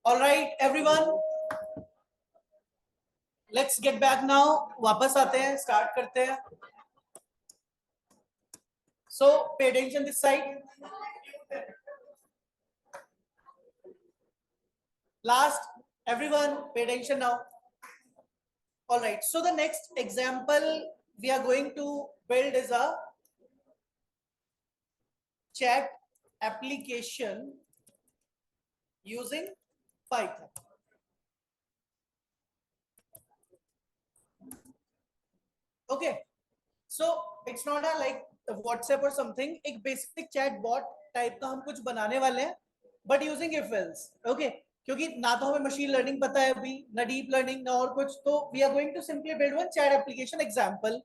All right, everyone. Let's get back now. वापस आते हैं, start करते हैं. So pay attention this side. Last, everyone, pay attention now. All right. So the next example we are going to build is a chat application using Python. Okay. So it's not a like WhatsApp or something. एक basic chat bot type का हम कुछ बनाने वाले हैं, but using if else. Okay. क्योंकि ना तो हमें मशीन लर्निंग पता है अभी, ना डीप लर्निंग, ना और कुछ, तो we are going to simply build one chat application example.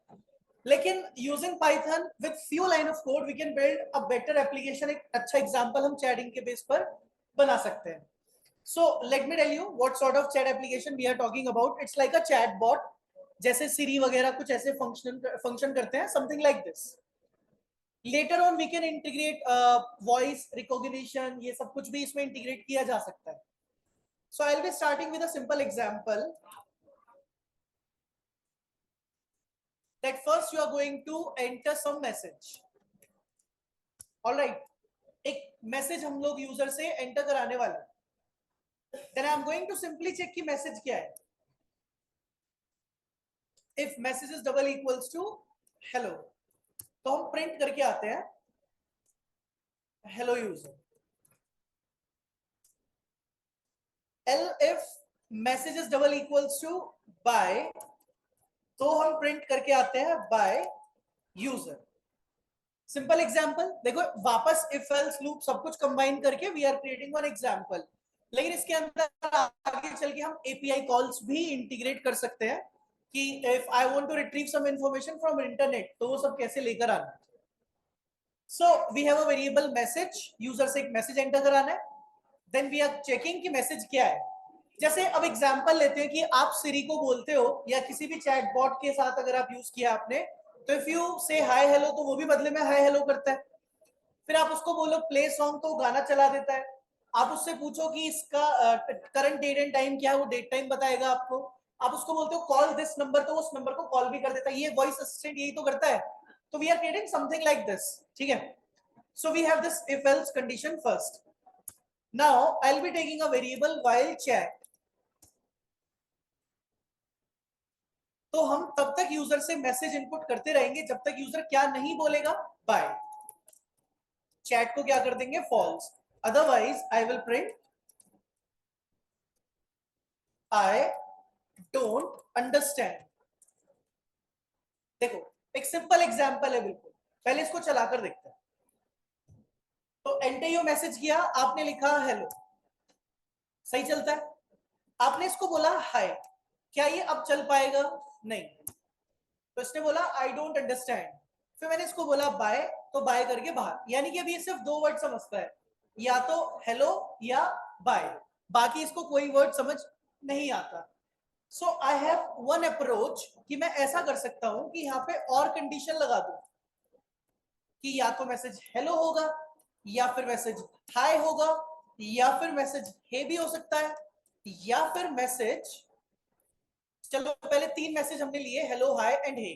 लेकिन using Python with few line of code we can build a better application. एक अच्छा एग्जांपल हम चैटिंग के बेस पर बना सकते हैं. So let me tell you what sort of chat application we are talking about. It's like a chat bot, जैसे Siri वगैरह कुछ ऐसे फंक्शन करते हैं, something like this. Later on we can integrate voice recognition, ये सब कुछ भी इसमें इंटीग्रेट किया जा सकता है. So I'll be starting with a simple example that first you are going to enter some message. All right, एक मैसेज हम लोग यूजर से एंटर कराने वाले हैं. Then I'm going to simply check कि मैसेज क्या है. If message is double equals to hello, तो हम प्रिंट करके आते हैं hello user. If message is double equals to by, तो हम प्रिंट करके आते हैं by user. सिंपल एग्जांपल देखो, वापस इफ एल्स लूप सब कुछ कंबाइन करके we are creating one example. लेकिन इसके अंदर आगे चल के हम एपीआई कॉल्स भी इंटीग्रेट कर सकते हैं कि if I want to retrieve some information from internet, तो वो सब कैसे लेकर आना है. So we have a variable message, user से एक मैसेज एंटर कराना है. देन वी आर चेकिंग कि मैसेज क्या है. जैसे अब एग्जांपल लेते हैं कि आप सिरी को बोलते हो या किसी भी चैट बॉट के साथ अगर आप यूज किया आपने, तो इफ यू से हाय हेलो, तो वो भी बदले में हाय हेलो करता है. फिर आप उसको बोलो प्ले सॉन्ग, तो गाना चला देता है. आप उससे पूछो कि इसका करंट डेट एंड टाइम क्या है, वो डेट टाइम बताएगा आपको. आप उसको बोलते हो कॉल दिस नंबर, तो उस नंबर को कॉल भी कर देता है. ये वॉइस असिस्टेंट यही तो करता है. तो we are creating something like this. ठीक है. So we have this if else condition first. Now I will be taking a variable while chat. तो हम तब तक यूजर से मैसेज इनपुट करते रहेंगे जब तक यूजर क्या नहीं बोलेगा, बाय. चैट को क्या कर देंगे, false. Otherwise I will print I don't understand. देखो एक सिंपल एग्जांपल है बिल्कुल, पहले इसको चलाकर देखते हैं. तो एंटर योर मैसेज किया, आपने लिखा हेलो, सही चलता है. आपने इसको बोला हाय, क्या ये अब चल पाएगा, नहीं. तो इसने बोला आई डोंट अंडरस्टैंड. फिर मैंने इसको बोला बाय, तो बाय करके बाहर. यानी कि अभी ये सिर्फ दो वर्ड समझता है, या तो हेलो या बाय. बाकी इसको कोई वर्ड समझ नहीं आता. सो आई हैव वन अप्रोच कि मैं ऐसा कर सकता हूं कि यहाँ पे और कंडीशन लगा दूं कि या तो मैसेज हेलो होगा, या फिर मैसेज हाय होगा, या फिर मैसेज हे भी हो सकता है, या फिर मैसेज, चलो पहले तीन मैसेज हमने लिए, हेलो हाय एंड हे.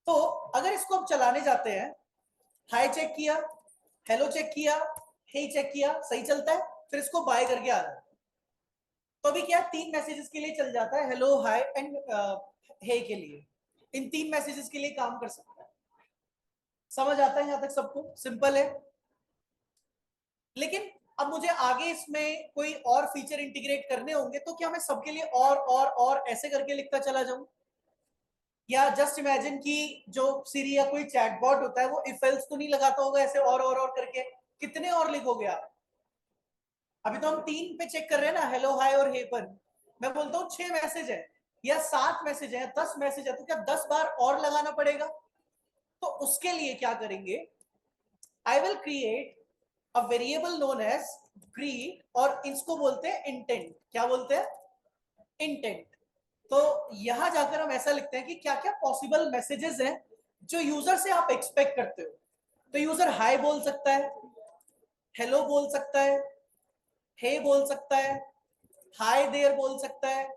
तो अगर इसको अब चलाने जाते हैं, हाय चेक किया, हेलो चेक किया, हे चेक किया, सही चलता है. फिर इसको बाय करके आ रहा है, तो अभी क्या तीन मैसेजेस के लिए चल जाता है, हेलो हाय एंड हे के लिए. इन तीन मैसेजेस के लिए काम कर सकता है. समझ आता है यहां तक सबको, सिंपल है. लेकिन अब मुझे आगे इसमें कोई और फीचर इंटीग्रेट करने होंगे, तो क्या मैं सबके लिए और ऐसे करके लिखता चला जाऊं, या जस्ट इमेजिन कि जो सिरी या कोई चैटबॉट होता है वो इफ एल्स तो नहीं लगाता होगा ऐसे और करके. कितने और लिखोगे आप. अभी तो हम तीन पे चेक कर रहे हैं ना, हेलो हाय और हे पर. मैं बोलता हूँ 6 मैसेज है या 7 मैसेज है, 10 मैसेज है, तो क्या 10 बार और लगाना पड़ेगा. तो उसके लिए क्या करेंगे, I will create a variable known as greet, और इसको बोलते हैं इंटेंट. क्या बोलते हैं, इंटेंट. तो यहां जाकर हम ऐसा लिखते हैं कि क्या क्या पॉसिबल मैसेजेस हैं जो यूजर से आप एक्सपेक्ट करते हो. तो यूजर हाय बोल सकता है, हेलो बोल सकता है, हे बोल सकता है, हाय देयर बोल सकता है,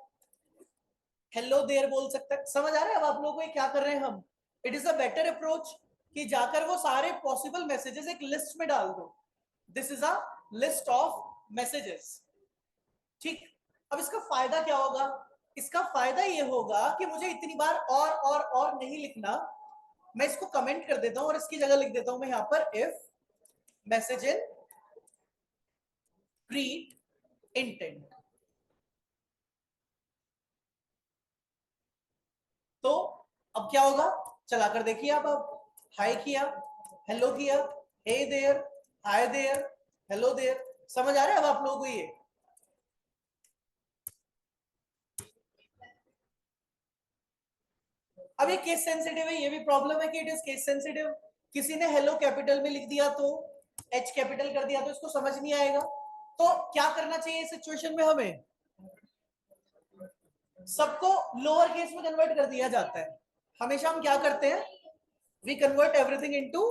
हेलो देयर बोल सकता है। समझ आ रहा है अब आप लोगों को ये क्या कर रहे हैं हम? It is a better approach कि जाकर वो सारे पॉसिबल मैसेजेस एक लिस्ट में डाल दो। This is a list of messages. ठीक, अब इसका फायदा क्या होगा? इसका फायदा ये होगा कि मुझे इतनी बार और नहीं लिखना। मैं इसको कमेंट कर देता हूं और इसकी जगह लिख देता हूं मैं यहां पर if message in greet intent. तो अब क्या होगा, चलाकर देखिए आप। अब हाय किया, हेलो किया, hey there, hi there, hello there. समझ आ रहा है अब आप लोगों को ये? अब ये केस सेंसिटिव है, ये भी प्रॉब्लम है कि इट इज केस सेंसिटिव। किसी ने हेलो कैपिटल में लिख दिया तो, एच कैपिटल कर दिया तो इसको समझ नहीं आएगा। तो क्या करना चाहिए इस सिचुएशन में? हमें सबको लोअर केस में कन्वर्ट कर दिया जाता है। हमेशा हम क्या करते हैं, we convert everything into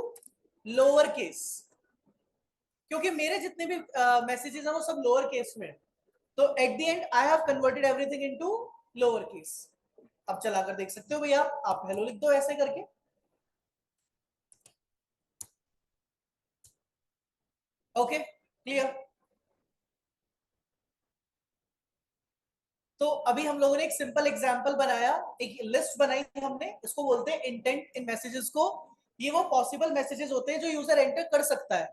lower case, क्योंकि मेरे जितने भी मैसेजेस हैं वो सब लोअर केस में। तो at the and I have converted everything into lower case. अब चलाकर देख सकते हो भैया, आप हेलो लिख दो ऐसे करके। Okay, clear? तो अभी हम लोगों ने एक सिंपल एग्जांपल बनाया, एक लिस्ट बनाई हमने, इसको बोलते हैं इंटेंट इन मैसेजेस को। ये वो पॉसिबल मैसेजेस होते हैं जो यूजर एंटर कर सकता है।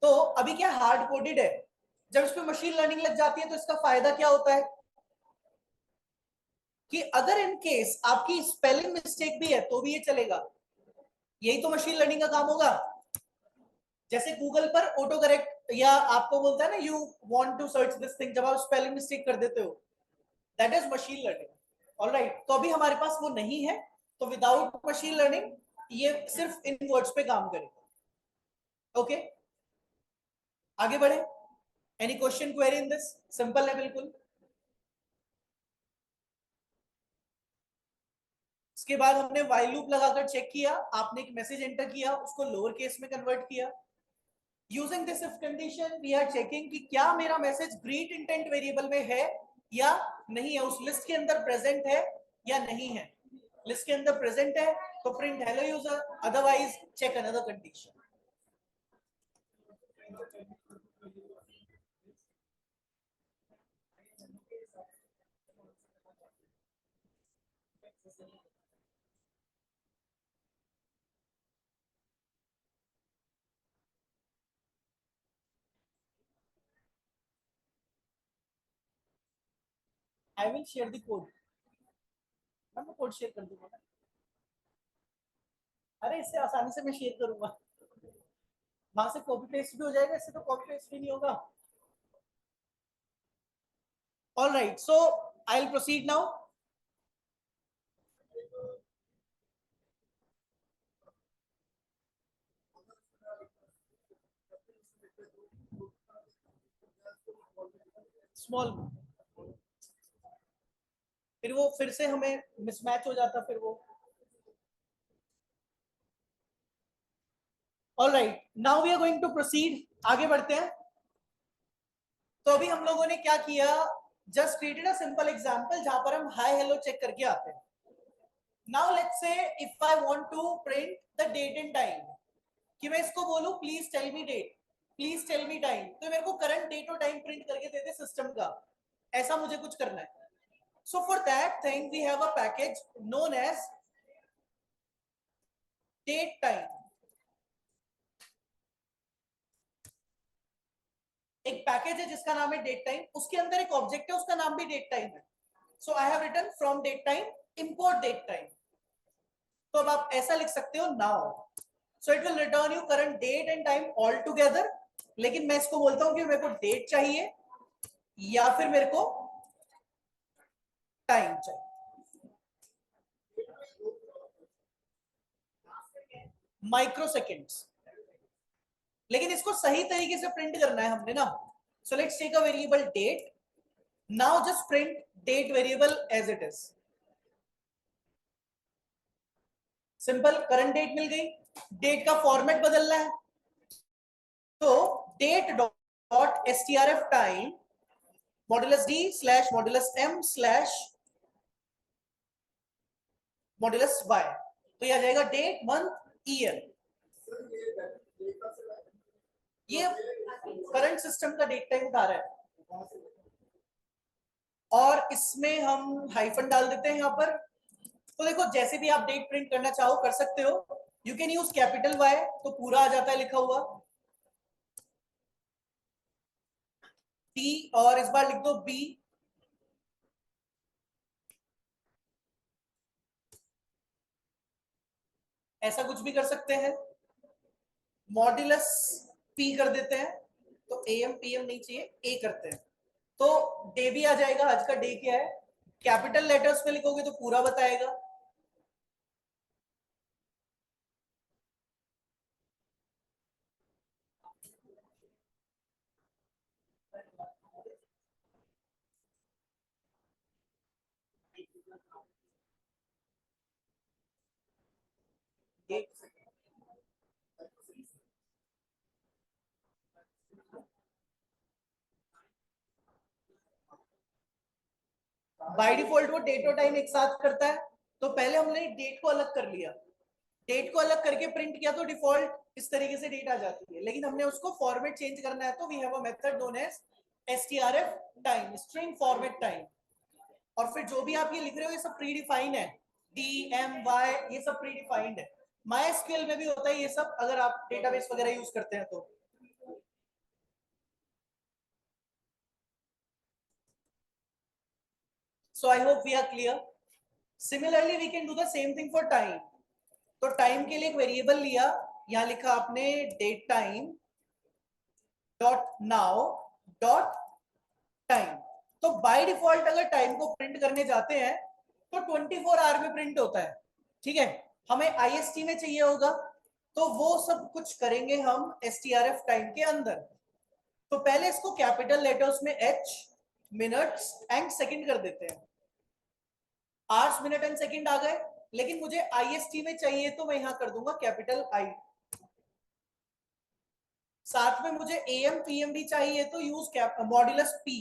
तो अभी क्या हार्ड कोडेड है, जब इस पे मशीन लर्निंग लग जाती है तो इसका फायदा क्या होता है कि अगर इन केस आपकी स्पेलिंग मिस्टेक भी है तो भी ये चलेगा। यही तो मशीन लर्निंग का काम होगा। जैसे गूगल पर ऑटो करेक्ट या आपको बोलता है ना, you want to search this thing, जब आप स्पेलिंग मिस्टेक कर देते हो, that is machine learning. Alright, तो अभी हमारे पास वो नहीं है, तो विदाउट मशीन लर्निंग ये सिर्फ इन वर्ड्स पे काम करेगा। ओके, आगे बढ़े। Any question, query in this? Simple है बिल्कुल। इसके बाद हमने व्हाइल लूप लगाकर चेक किया, आपने एक मैसेज एंटर किया, उसको लोअर केस में कन्वर्ट किया। Using this if condition we are checking कि क्या मेरा मैसेज ग्रीट इंटेंट वेरिएबल में है या नहीं है, उस लिस्ट के अंदर प्रेजेंट है या नहीं है। लिस्ट के अंदर प्रेजेंट है तो print hello user, otherwise check another condition. I will share the code. मैं कोड शेयर कर दूंगा। अरे इससे आसानी से मैं शेयर करूंगा, वहां से कॉपी पेस्ट भी हो जाएगा, इससे तो कॉपी पेस्ट भी नहीं होगा। All right, so I will proceed now. Small, फिर वो फिर से हमें मिसमैच हो जाता फिर वो। All right, now we are going to proceed, आगे बढ़ते हैं। तो अभी हम लोगों ने क्या किया, just created a simple example जहां पर हम हाय हेलो चेक करके आते हैं। Now let's say if I want to print the date and time, कि मैं इसको बोलूं please tell me date, please tell me time, तो मेरे को करंट डेट और टाइम प्रिंट करके दे दे सिस्टम का। ऐसा मुझे कुछ करना है। So for that thing we have a package known as date time. एक पैकेज है जिसका नाम है डेट टाइम, उसके अंदर एक ऑब्जेक्ट है उसका नाम भी डेट टाइम है। So I have written from date time import date time. तो अब आप ऐसा लिख सकते हो now, so it will return you current date and time all together. लेकिन मैं इसको बोलता हूं कि मेरे को डेट चाहिए या फिर मेरे को टाइम चाहिए, माइक्रो सेकेंड्स। लेकिन इसको सही तरीके से प्रिंट करना है हमने ना। So let's take a variable date, now just print date variable as it is. Simple, current date मिल गई, डेट का फॉर्मेट बदलना है, तो date dot strf time modulus d slash modulus m slash modulus y। तो यह आ जाएगा डेट मंथ ईयर। ये करंट सिस्टम का डेट टाइम बता रहा है और इसमें हम हाइफन डाल देते हैं यहाँ पर। तो देखो जैसे भी आप डेट प्रिंट करना चाहो कर सकते हो। You can use capital Y तो पूरा आ जाता है लिखा हुआ T और इस बार लिख दो B। ऐसा कुछ भी कर सकते हैं। मॉड्यूलस P कर देते हैं तो AM PM नहीं चाहिए A करते हैं तो डे भी आ जाएगा। आज का डे क्या है कैपिटल लेटर्स में लिखोगे तो पूरा बताएगा। बाय डिफॉल्ट वो डेट और टाइम एक साथ करता है तो पहले हमने डेट को अलग कर लिया। डेट को अलग करके प्रिंट किया तो डिफॉल्ट इस तरीके से डेट आ जाती है लेकिन हमने उसको फॉर्मेट चेंज करना है तो we have a method known as strf time string format time. और फिर जो भी आप ये लिख रहे हो ये सब प्री डिफाइंड है। डी एम वाई ये सब प्री डिफाइंड है। MySQL में भी होता है ये सब अगर आप डेटाबेस वगैरह यूज करते हैं तो। So I hope we are clear. Similarly we can do the same thing for time. तो टाइम के लिए एक वेरिएबल लिया यहां लिखा आपने date time dot now dot time. तो बाय डिफॉल्ट अगर टाइम को प्रिंट करने जाते हैं तो 24 आवर में प्रिंट होता है। ठीक है हमें IST में चाहिए होगा तो वो सब कुछ करेंगे हम strf टाइम के अंदर। तो पहले इसको कैपिटल लेटर्स में H मिनट्स एंड सेकंड कर देते हैं। आवर्स मिनट एंड सेकंड आ गए लेकिन मुझे IST में चाहिए तो मैं यहां कर दूंगा कैपिटल I। साथ में मुझे AM PM भी चाहिए तो यूज मॉड्यूलस P।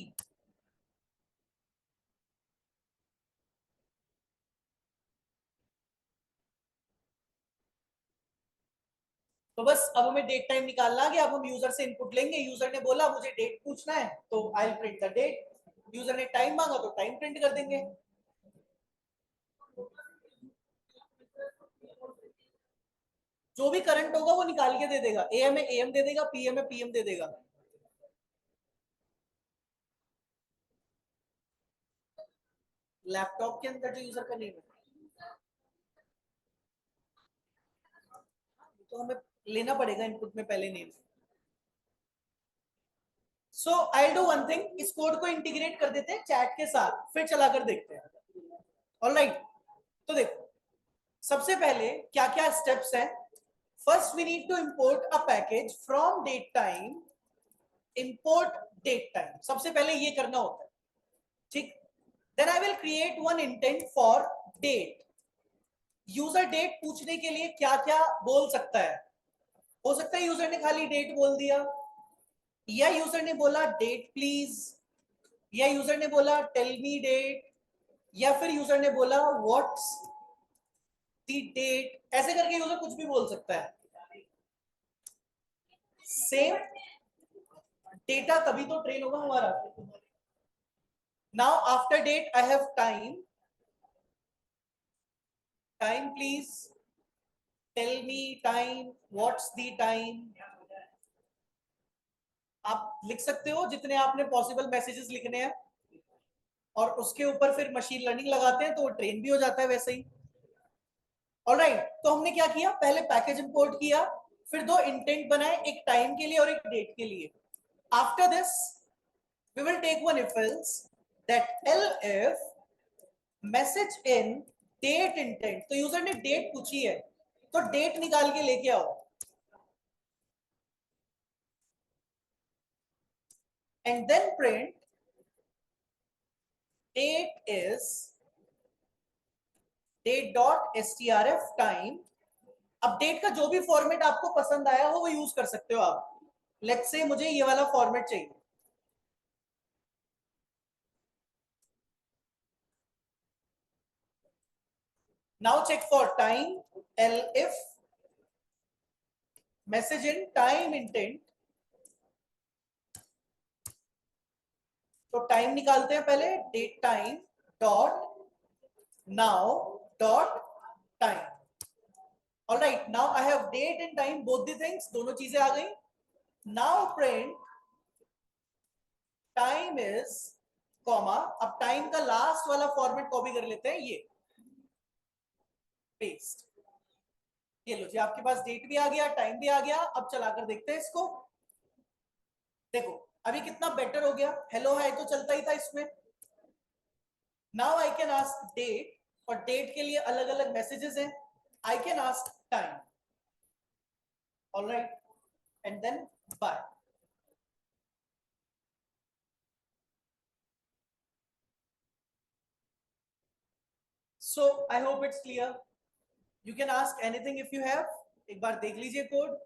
तो बस अब हमें डेट टाइम निकालना है कि अब हम यूजर से इनपुट लेंगे। यूजर ने बोला मुझे डेट पूछना है तो I will print the date. User ने टाइम मांगा तो टाइम प्रिंट कर देंगे। जो भी करंट होगा वो निकाल के दे देगा। AM में AM दे देगा PM में PM दे देगा। लैपटॉप के अंदर जो यूजर का नेम है तो हमें लेना पड़ेगा इनपुट में पहले name. So I do one thing इस कोड को इंटीग्रेट कर देते हैं चैट के साथ फिर चलाकर देखते हैं। ऑलराइट तो देखो सबसे पहले क्या क्या स्टेप्स हैं। First we need to import a package from date time import date time सबसे पहले ये करना होता है। ठीक then I will create one intent for date. User date पूछने के लिए क्या क्या बोल सकता है। हो सकता है यूजर ने खाली डेट बोल दिया या यूजर ने बोला डेट प्लीज या यूजर ने बोला टेल मी डेट या फिर यूजर ने बोला व्हाट्स द डेट। ऐसे करके यूजर कुछ भी बोल सकता है। सेम डेटा तभी तो ट्रेन होगा हमारा। Now after date I have time time please tell me time what's the time. आप लिख सकते हो जितने आपने पॉसिबल मैसेजेस लिखने हैं और उसके ऊपर फिर मशीन लर्निंग लगाते हैं तो वो ट्रेन भी हो जाता है वैसे ही। ऑलराइट तो हमने क्या किया पहले पैकेज इंपोर्ट किया फिर दो इंटेंट बनाए एक टाइम के लिए और एक डेट के लिए। After this we will take one if else that elif message in date intent. तो यूजर ने डेट पूछी है तो डेट निकाल के लेके आओ and then print date is date dot strf time. अब डेट का जो भी फॉर्मेट आपको पसंद आया हो वो यूज कर सकते हो आप। लेट्स से मुझे ये वाला फॉर्मेट चाहिए, now check for time, elif message in time intent. तो टाइम निकालते हैं पहले, date time dot now dot time. Alright, now I have date and time both the things, दोनों चीजें आ गई। Now print time is comma, अब time का लास्ट वाला फॉर्मेट कॉपी कर लेते हैं, ये पेस्ट। ये लो जी, आपके पास डेट भी आ गया, टाइम भी आ गया। अब चलाकर देखते हैं इसको। देखो अभी कितना बेटर हो गया, हेलो हाय तो चलता ही था इसमें। Now I can ask date, और डेट के लिए अलग अलग मैसेजेस हैं। I can ask time, alright, and then bye. So I hope it's clear, you can ask anything if you have. एक बार देख लीजिए कोड।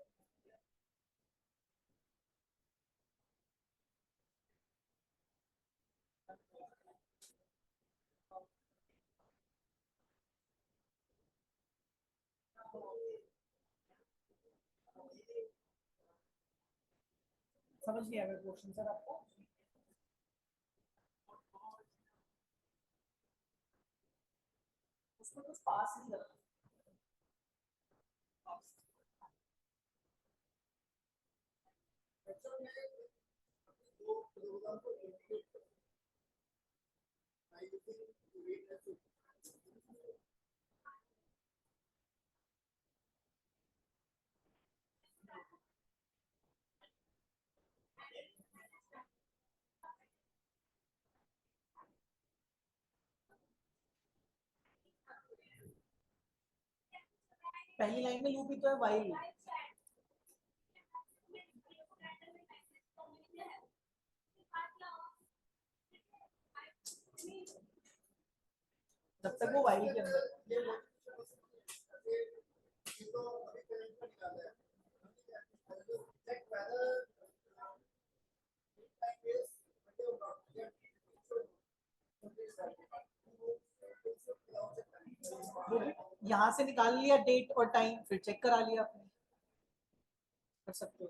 समझ नहीं आया क्वेश्चन सर आपको? उसको कुछ पास नहीं लगा। पहली लाइन में लूप ही तो है, वाइल। जब तक वो वाइल के अंदर। यहाँ से निकाल लिया डेट और टाइम, फिर चेक करा लिया आपने, कर सकते हो।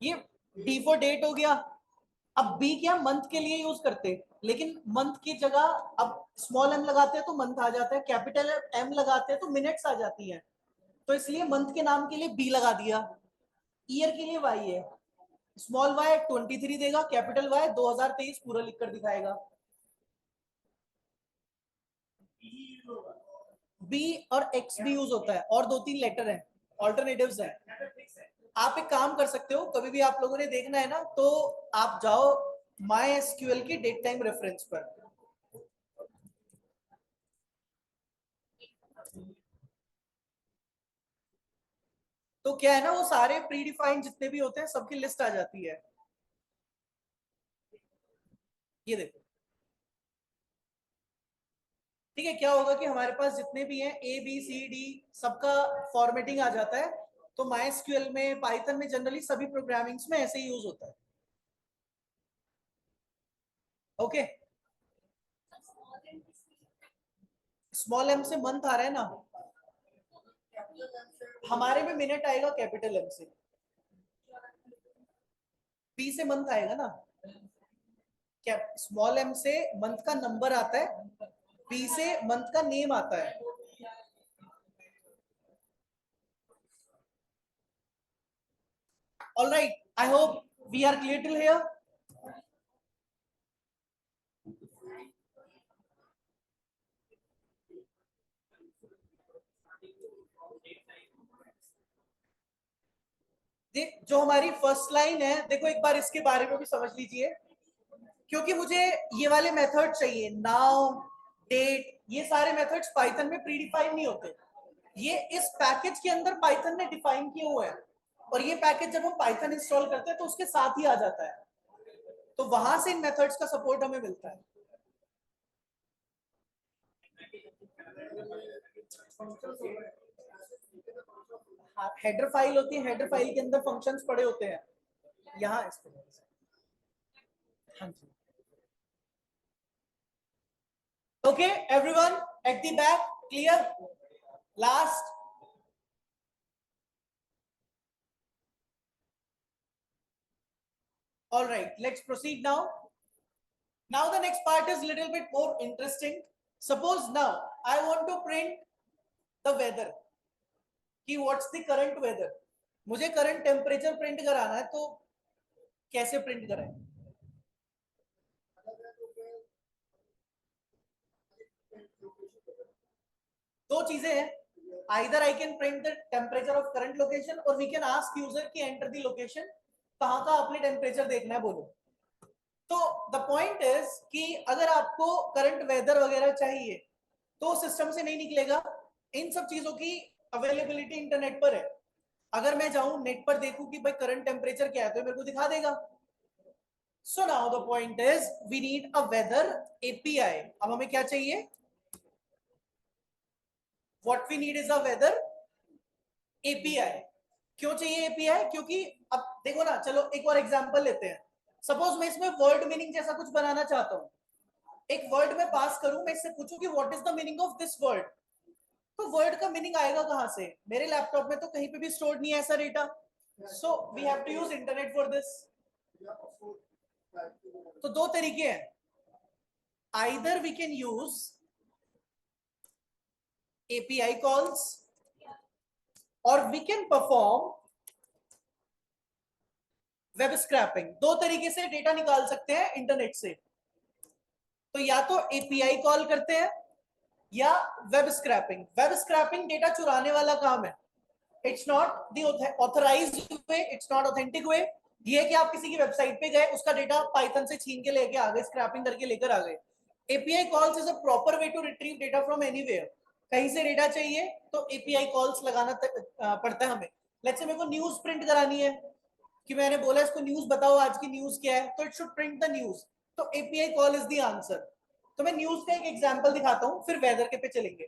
ये डी फॉर डेट हो गया। अब बी क्या मंथ के लिए यूज करते, लेकिन मंथ की जगह अब स्मॉल एम लगाते हैं तो मंथ आ जाता है, कैपिटल एम लगाते हैं तो मिनट्स आ जाती है। तो इसलिए मंथ के नाम के लिए बी लगा दिया, ईयर के लिए वाई है। स्मॉल वाई 23 देगा, कैपिटल वाई 2023 पूरा लिखकर दिखाएगा। बी और एक्स भी यूज होता है, और 2-3 लेटर हैं, ऑल्टरनेटिव्स हैं। आप एक काम कर सकते हो, कभी भी आप लोगों ने देखना है ना, तो आप जाओ माई एसक्यूएल की डेट टाइम रेफरेंस पर। तो क्या है ना, वो सारे प्री डिफाइंड जितने भी होते हैं सबकी लिस्ट आ जाती है। ये देखो, ठीक है, क्या होगा कि हमारे पास जितने भी हैं ए बी सी डी, सबका फॉर्मेटिंग आ जाता है। तो माई एसक्यूएल में, पाइथन में, जनरली सभी प्रोग्रामिंग्स में ऐसे ही यूज होता है। ओके, स्मॉल एम से मंथ आ रहा है ना, हमारे में मिनट आएगा कैपिटल एम से। पी से मंथ आएगा ना, क्या स्मॉल एम से मंथ का नंबर आता है, पी से मंथ का नेम आता है। All right, I hope we are clear till here. जो हमारी फर्स्ट लाइन है, देखो एक बार इसके बारे में भी समझ लीजिए, क्योंकि मुझे ये वाले मेथड चाहिए, नाउ डेट, ये सारे मेथड्स पाइथन में प्रीडिफाइन नहीं होते, ये इस पैकेज के अंदर पाइथन ने डिफाइन किए हुए हैं। और ये पैकेज जब हम पाइथन इंस्टॉल करते हैं तो उसके साथ ही आ जाता है, तो वहां से इन मेथड्स का सपोर्ट हमें मिलता है। हेडर फाइल होती है, हेडर फाइल के अंदर फंक्शंस पड़े होते हैं यहाँ इस पे। हाँ जी। Okay everyone at the back clear? Last all right, let's proceed now. Now the next part is little bit more interesting. Suppose now I want to print the weather कि what's the current weather. मुझे current temperature print कराना है, तो कैसे print कराएं? दो चीजें हैं, either I can print the temperature of current location or we can ask user कि enter the location, कहाँ का आपने टेम्परेचर देखना है बोलो। तो द पॉइंट इज कि अगर आपको करंट वेदर वगैरह चाहिए तो सिस्टम से नहीं निकलेगा, इन सब चीजों की अवेलेबिलिटी इंटरनेट पर है। अगर मैं जाऊं नेट पर देखूं कि भाई करंट टेम्परेचर क्या है तो मेरे को दिखा देगा। So now the point is we need a weather API. अब हमें क्या चाहिए? What we need is a weather API. क्यों चाहिए एपीआई? क्योंकि अब देखो ना, चलो एक और एग्जांपल लेते हैं। सपोज मैं इसमें वर्ड मीनिंग जैसा कुछ बनाना चाहता हूं, एक वर्ड में पास करूं, मैं इससे पूछूं कि what is the meaning of this word, तो वर्ड का मीनिंग आएगा कहां से? मेरे लैपटॉप में तो कहीं पे भी स्टोर्ड नहीं है ऐसा data, so we have to use internet for this. तो दो तरीके हैं, either we can use API calls और we can perform web scraping. दो तरीके से डेटा निकाल सकते हैं इंटरनेट से, तो या तो एपीआई कॉल करते हैं या web scrapping. Web scrapping data चुराने वाला काम है, it's not the authorised way, it's not authentic way. ये कि आप किसी की वेबसाइट पे गए, उसका डेटा पाइथन से छीन के लेके आ गए, स्क्रैपिंग करके लेकर आ गए। API calls is a proper way to retrieve data from anywhere. कहीं से डेटा चाहिए तो एपीआई कॉल्स लगाना पड़ता है हमें। लेट्स से मेरे को न्यूज प्रिंट करानी है, कि मैंने बोला इसको न्यूज बताओ आज की न्यूज क्या है, तो it should print the news, तो API call is the answer. तो मैं न्यूज का एक एग्जांपल दिखाता हूं, फिर वेदर के पे चलेंगे।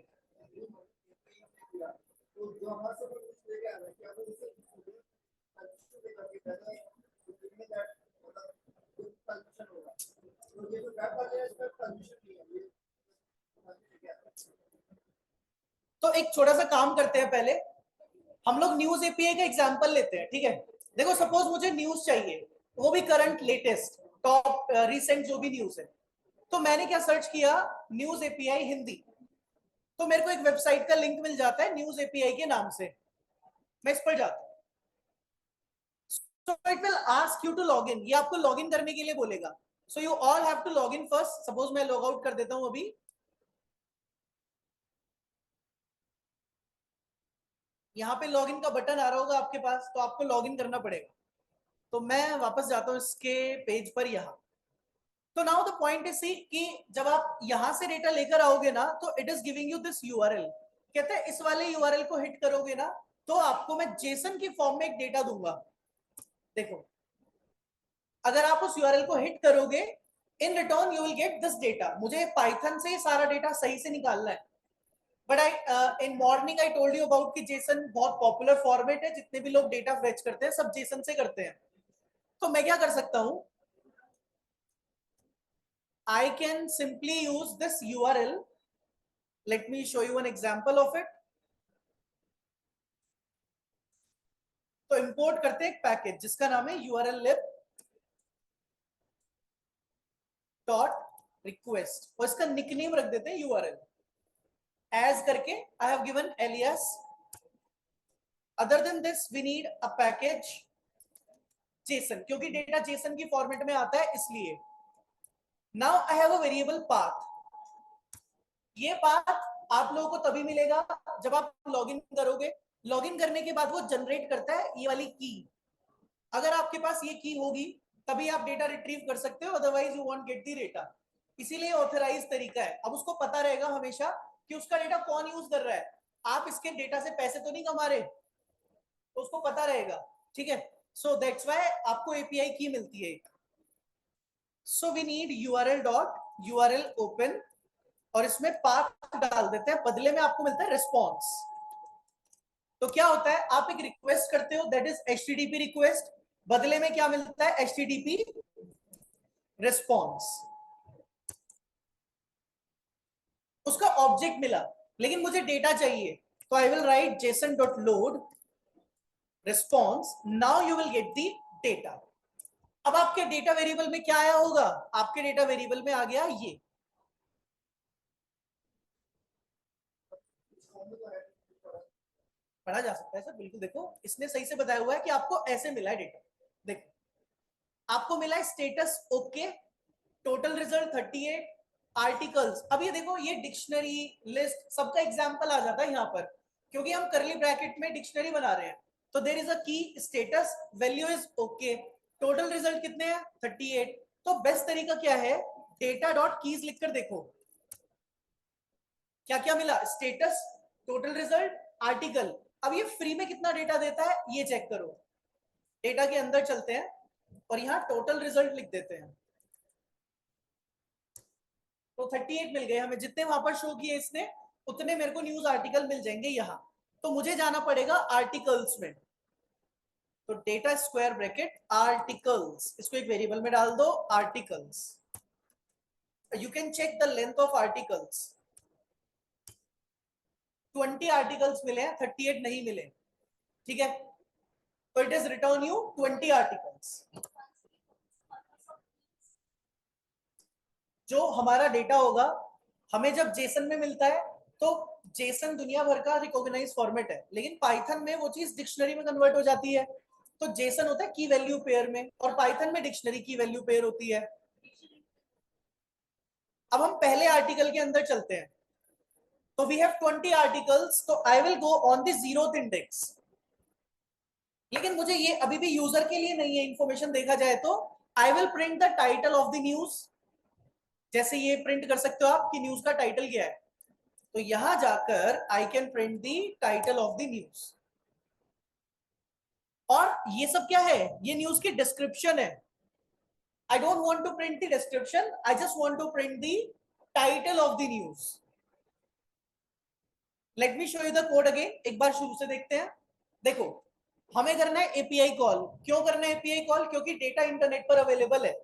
तो एक छोटा सा काम करते हैं, पहले हम लोग न्यूज एपीआई का एग्जांपल लेते हैं, ठीक है? देखो सपोज मुझे न्यूज चाहिए, वो भी करंट लेटेस्ट टॉप रिसेंट जो भी न्यूज है, तो मैंने क्या सर्च किया, न्यूज एपीआई हिंदी, तो मेरे को एक वेबसाइट का लिंक मिल जाता है न्यूज एपीआई के नाम से। मैं इस पर जाता हूं, so it will ask you to log in, ये आपको लॉग इन करने के लिए बोलेगा। so you all have to log in first। Suppose मैं लॉग आउट कर देता हूं अभी, यहाँ पे लॉगिन का बटन आ रहा होगा आपके पास, तो आपको लॉगिन करना पड़ेगा। तो मैं वापस जाता हूँ इसके पेज पर यहाँ। तो now the point is see कि जब आप यहां से डेटा लेकर आओगे ना, तो it is giving you this URL. कहते हैं इस वाले यूआरएल को हिट करोगे ना, तो आपको मैं जेसन की फॉर्म में एक डेटा दूंगा। देखो, अगर आप उस यूआरएल को हिट करोगे, इन return you will get this data. मुझे पाइथन से सारा डेटा सही से निकालना है, but I in morning I told you about कि जेसन बहुत पॉपुलर फॉर्मेट है, जितने भी लोग डेटा फेच करते हैं सब जेसन से करते हैं। तो मैं क्या कर सकता हूं, I can simply use this URL. Let me show you an example of it. तो इंपोर्ट करते हैं एक पैकेज जिसका नाम है urllib डॉट रिक्वेस्ट, और इसका निकनेम रख देते हैं URL एज करके। I have given alias. Other than this we need a package JSON, क्योंकि डेटा जेसन की फॉर्मेट में आता है इसलिए। Now I have a variable path. ये पाथ आप लोगों को तभी मिलेगा जब आप लॉगिन करोगे। लॉगिन करने के बाद वो जनरेट करता है ये वाली की। अगर आपके पास ये की होगी तभी आप डेटा रिट्रीव कर सकते हो, otherwise you want get the data. इसीलिए ऑथराइज तरीका है। अब उसको पता रहेगा हमेशा कि उसका डेटा कौन यूज कर रहा है। आप इसके डेटा से पैसे तो नहीं कमा रहे, तो उसको पता रहेगा, ठीक है? सो दैट्स व्हाई आपको एपीआई की मिलती है। So we need URL dot URL open और इसमें पाथ डाल देते हैं, बदले में आपको मिलता है रिस्पॉन्स। तो क्या होता है, आप एक रिक्वेस्ट करते हो, दैट इज एचटीटीपी रिक्वेस्ट, बदले में क्या मिलता है, एचटीटीपी रिस्पॉन्स। उसका ऑब्जेक्ट मिला, लेकिन मुझे डेटा चाहिए, तो I will write Jason dot load response, now you will get the data. अब आपके डेटा वेरिएबल में क्या आया होगा, आपके डेटा वेरिएबल में आ गया ये, पढ़ा जा सकता है सर, बिल्कुल। देखो इसने सही से बताया हुआ है कि आपको ऐसे मिला है डेटा। देखो आपको मिला है status okay, total result 38, articles. अब ये देखो, ये डिक्शनरी लिस्ट सबका एग्जांपल आ जाता है यहाँ पर, क्योंकि हम करली ब्रैकेट में डिक्शनरी बना रहे हैं। तो देयर इज अ की status, value is okay, total result कितने हैं 38। तो बेस्ट तरीका क्या है, डेटा डॉट कीज लिखकर देखो क्या क्या मिला, स्टेटस, टोटल रिजल्ट, आर्टिकल। अब ये फ्री में कितना डेटा देता है ये चेक करो। डेटा के अंदर चलते हैं और यहाँ टोटल रिजल्ट लिख देते हैं, तो 38 मिल गए हमें, जितने वहां पर शो किए इसने उतने मेरे को न्यूज आर्टिकल मिल जाएंगे यहाँ। तो मुझे जाना पड़ेगा आर्टिकल्स में, तो डेटा स्क्वायर ब्रैकेट आर्टिकल्स, इसको एक वेरिएबल में डाल दो, articles. You can check the length of articles, 20 articles मिले हैं, 38 नहीं मिले, ठीक है। तो it is return you 20 articles. जो हमारा डेटा होगा हमें जब जेसन में मिलता है, तो जेसन दुनिया भर का रिकॉग्नाइज फॉर्मेट है, लेकिन पाइथन में वो चीज डिक्शनरी में कन्वर्ट हो जाती है। तो जेसन होता है की वैल्यू पेयर में, और पाइथन में डिक्शनरी की वैल्यू पेयर होती है। अब हम पहले आर्टिकल के अंदर चलते हैं, तो वी हैव 20 आर्टिकल्स, तो I will go on the 0th index. लेकिन मुझे ये अभी भी यूजर के लिए नहीं है इंफॉर्मेशन, देखा जाए तो I will print the title of the news. जैसे ये प्रिंट कर सकते हो आप कि न्यूज का टाइटल क्या है, तो यहां जाकर I can print the title of the news. और ये सब क्या है, ये न्यूज की डिस्क्रिप्शन है। I don't want to print the description, I just want to print the title of the news. Let me show you the code again, एक बार शुरू से देखते हैं। देखो हमें करना है एपीआई कॉल। क्यों करना है एपीआई कॉल, क्योंकि डेटा इंटरनेट पर अवेलेबल है,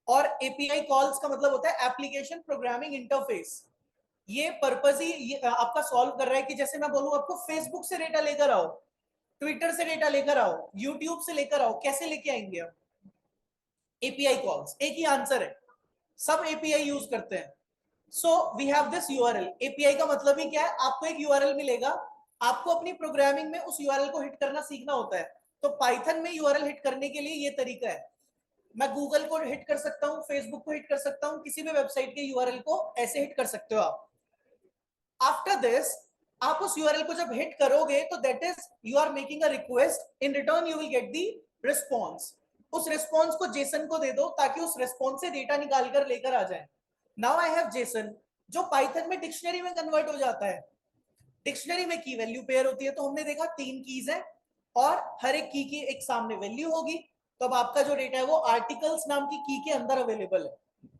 और एपीआई कॉल्स का मतलब होता है एप्लीकेशन प्रोग्रामिंग इंटरफेस। ये पर्पज ही ये आपका सॉल्व कर रहा है कि जैसे मैं बोलूं आपको फेसबुक से डेटा लेकर आओ, ट्विटर से डेटा लेकर आओ, यूट्यूब से लेकर आओ, कैसे लेके आएंगे आप, एपीआई कॉल्स। एक ही आंसर है, सब एपीआई यूज करते हैं। So we have this URL. API का मतलब ही क्या है, आपको एक यूआरएल मिलेगा, आपको अपनी प्रोग्रामिंग में उस यूआरएल को हिट करना सीखना होता है। तो पाइथन में यूआरएल हिट करने के लिए ये तरीका है। मैं गूगल को हिट कर सकता हूँ, फेसबुक को हिट कर सकता हूँ, किसी भी वेबसाइट के यूआरएल को ऐसे हिट कर सकते हो आप। आफ्टर दिस आप उस यूआरएल को जब हिट करोगे तो that is you are making a request, in return you will get the response. उस रिस्पॉन्स को जेसन को दे दो ताकि उस रिस्पॉन्स से डेटा निकाल कर लेकर आ जाए। नाउ आई हैव जेसन, जो पाइथन में डिक्शनरी में कन्वर्ट हो जाता है। डिक्शनरी में की वैल्यू पेयर होती है, तो हमने देखा 3 कीज है और हर एक की एक सामने वैल्यू होगी। तो अब आपका जो डेटा है वो आर्टिकल्स नाम की के अंदर अवेलेबल है।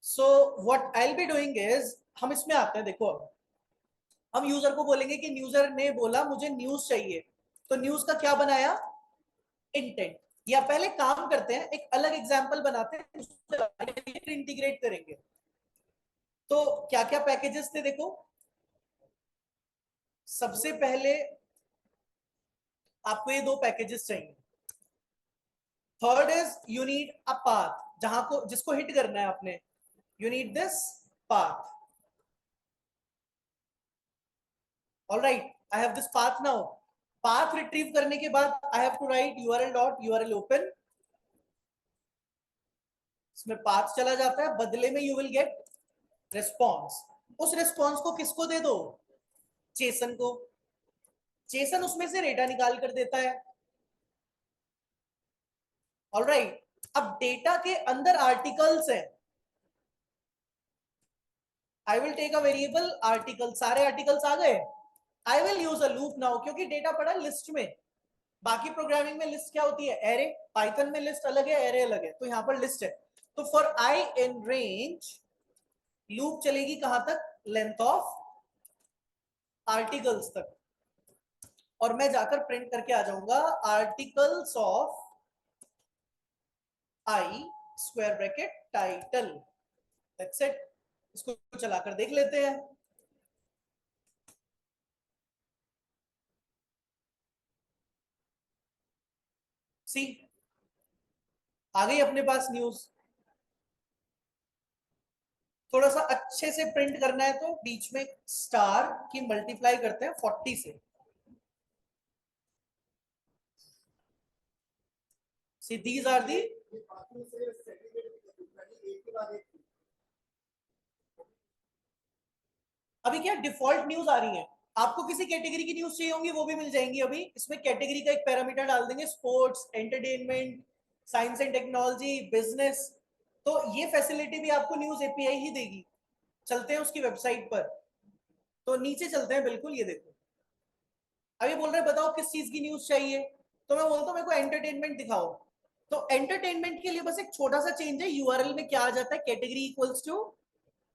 So what I will be doing is, हम इसमें आते हैं। देखो हम यूजर को बोलेंगे कि यूजर ने बोला मुझे न्यूज चाहिए, तो न्यूज का क्या बनाया, इंटेंट। या पहले काम करते हैं, एक अलग एग्जांपल बनाते हैं, इंटीग्रेट करेंगे। तो क्या क्या पैकेजेस थे देखो, सबसे पहले आपको ये 2 पैकेजेस चाहिए। Third is you need a path, जहां को जिसको हिट करना है आपने, you need this path. Alright, I have this path now. Path retrieve करने के बाद I have to write URL dot URL open, इसमें पाथ चला जाता है, बदले में यू विल गेट रिस्पॉन्स। उस रिस्पॉन्स को किसको दे दो, जेसन को। जेसन उसमें से डेटा निकाल कर देता है। ऑलराइट, अब डेटा के अंदर आर्टिकल्स है, I will take a variable article, सारे आर्टिकल्स आ गए। I will use a loop now, क्योंकि डेटा पड़ा लिस्ट में। बाकी प्रोग्रामिंग में लिस्ट क्या होती है, एरे। पाइथन में लिस्ट अलग है, एरे अलग है, तो यहाँ पर लिस्ट है। तो for I in range loop चलेगी कहां तक? लेंथ ऑफ आर्टिकल्स तक। और मैं जाकर प्रिंट करके आ जाऊंगा articles of I square bracket title. That's it. इसको चलाकर देख लेते हैं। सी आ गई अपने पास न्यूज। थोड़ा सा अच्छे से प्रिंट करना है तो बीच में स्टार की मल्टीप्लाई करते हैं 40 से। सी दीज आर दी अभी क्या डिफॉल्ट न्यूज आ रही है। आपको किसी कैटेगरी की न्यूज चाहिए होंगी वो भी मिल जाएंगी। अभी इसमें कैटेगरी का एक पैरामीटर डाल देंगे, sports, entertainment, science and technology, business. तो ये फैसिलिटी भी आपको न्यूज एपीआई ही देगी। चलते हैं उसकी वेबसाइट पर। तो नीचे चलते हैं, बिल्कुल ये देखो। अभी बोल रहे हैं बताओ किस चीज की न्यूज चाहिए। तो मैं बोलता हूँ मेरे को एंटरटेनमेंट दिखाओ। तो एंटरटेनमेंट के लिए बस एक छोटा सा चेंज है, यूआरएल में क्या आ जाता है, कैटेगरी इक्वल्स टू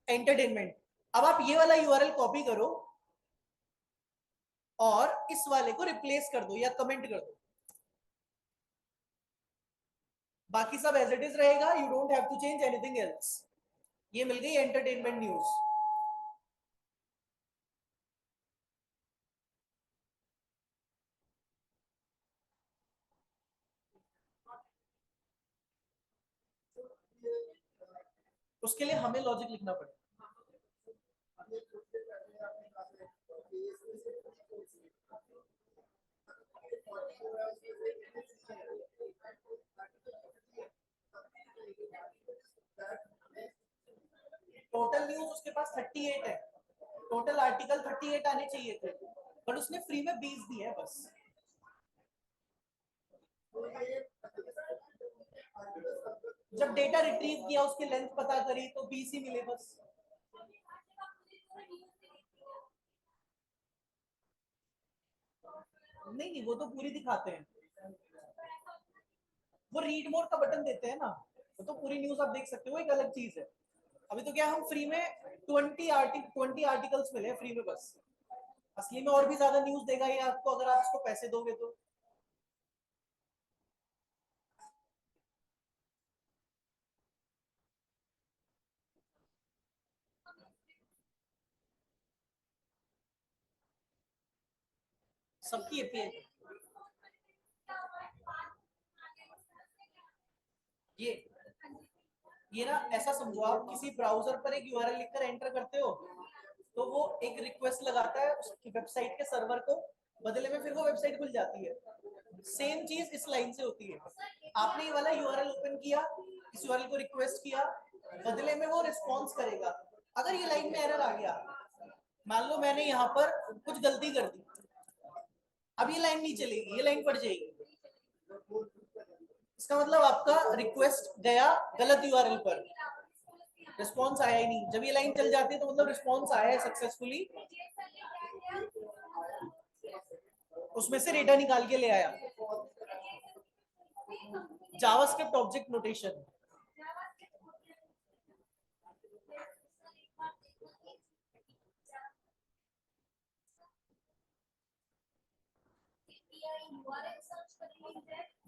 एंटरटेनमेंट। अब आप ये वाला यूआरएल कॉपी करो और इस वाले को रिप्लेस कर दो या कमेंट कर दो। बाकी सब एज इट इज रहेगा, you don't have to change anything else. ये मिल गई एंटरटेनमेंट न्यूज। उसके लिए हमें लॉजिक लिखना पड़ेगा। टोटल न्यूज उसके पास 38 है। टोटल आर्टिकल 38 आने चाहिए थे, बट उसने फ्री में 20 दिए है बस। जब डेटा रिट्रीव किया उसकी लेंथ पता करी तो 20 ही मिले बस। नहीं नहीं, वो तो पूरी दिखाते हैं। वो रीड मोर का बटन देते हैं ना, वो तो पूरी न्यूज आप देख सकते हो, एक अलग चीज है। अभी तो क्या हम फ्री में 20 आर्टिकल्स मिले फ्री में बस। असली में और भी ज्यादा न्यूज देगा ये आपको अगर आप इसको पैसे दोगे तो। सबकी एपीआई ये ये ना ऐसा समझो, आप किसी ब्राउजर पर एक यूआरएल लिखकर एंटर करते हो तो वो एक रिक्वेस्ट लगाता है उसकी वेबसाइट के सर्वर को, बदले में फिर वो वेबसाइट खुल जाती है। सेम चीज इस लाइन से होती है। आपने ये वाला यूआरएल ओपन किया, इस यूआरएल को रिक्वेस्ट किया, बदले में वो रिस्पॉन्स करेगा। अगर ये लाइन में एरर आ गया, मान लो मैंने यहाँ पर कुछ गलती कर दी, अब ये लाइन नहीं चलेगी, ये लाइन पड़ जाएगी। इसका मतलब आपका रिक्वेस्ट गया गलत यूआरएल पर, रिस्पॉन्स आया ही नहीं। जब ये लाइन चल जाती है तो मतलब रिस्पॉन्स आया है सक्सेसफुली, उसमें से डेटा निकाल के ले आया। JavaScript object notation.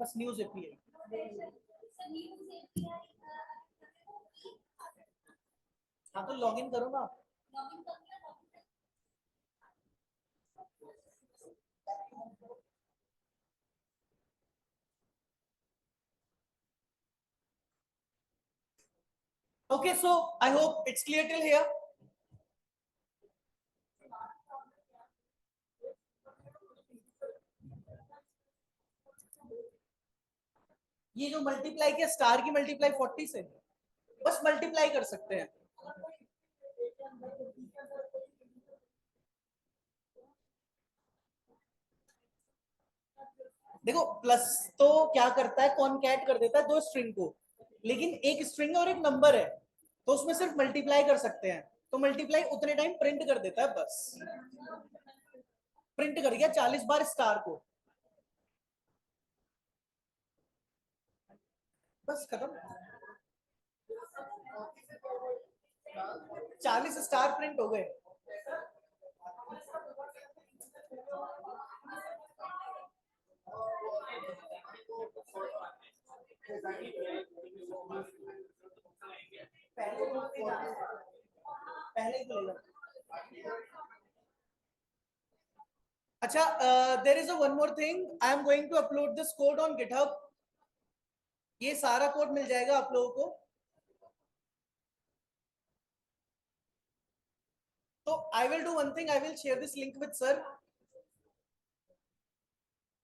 बस न्यूज एपीआई। हाँ तो लॉग इन करो ना आप। Okay, so I hope it's clear till here. ये जो मल्टीप्लाई किया स्टार की मल्टीप्लाई 40 से, बस मल्टीप्लाई कर सकते हैं। देखो प्लस तो क्या करता है, कॉनकैट कर देता है दो स्ट्रिंग को, लेकिन एक स्ट्रिंग और एक नंबर है तो उसमें सिर्फ मल्टीप्लाई कर सकते हैं। तो मल्टीप्लाई उतने टाइम प्रिंट कर देता है बस। प्रिंट कर गया 40 बार स्टार को, बस खत्म। 40 स्टार प्रिंट हो गए। पहले अच्छा, there is a one more thing, I am going to upload this code on GitHub. ये सारा कोड मिल जाएगा आप लोगों को। तो I will do one thing, I will share this link with sir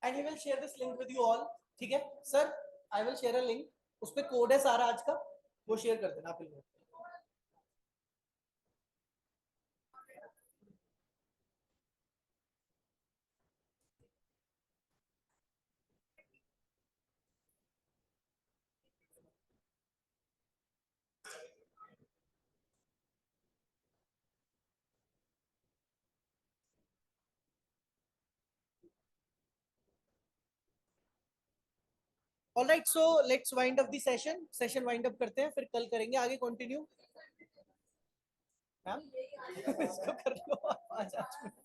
and he will share this link with you all. ठीक है sir, I will share a link, उस पे कोड है सारा आज का, वो शेयर कर देना आप लोग। Alright, so let's wind up the session wind up करते हैं, फिर कल करेंगे आगे कंटिन्यू। मैम इसको कर लो 5 मिनट।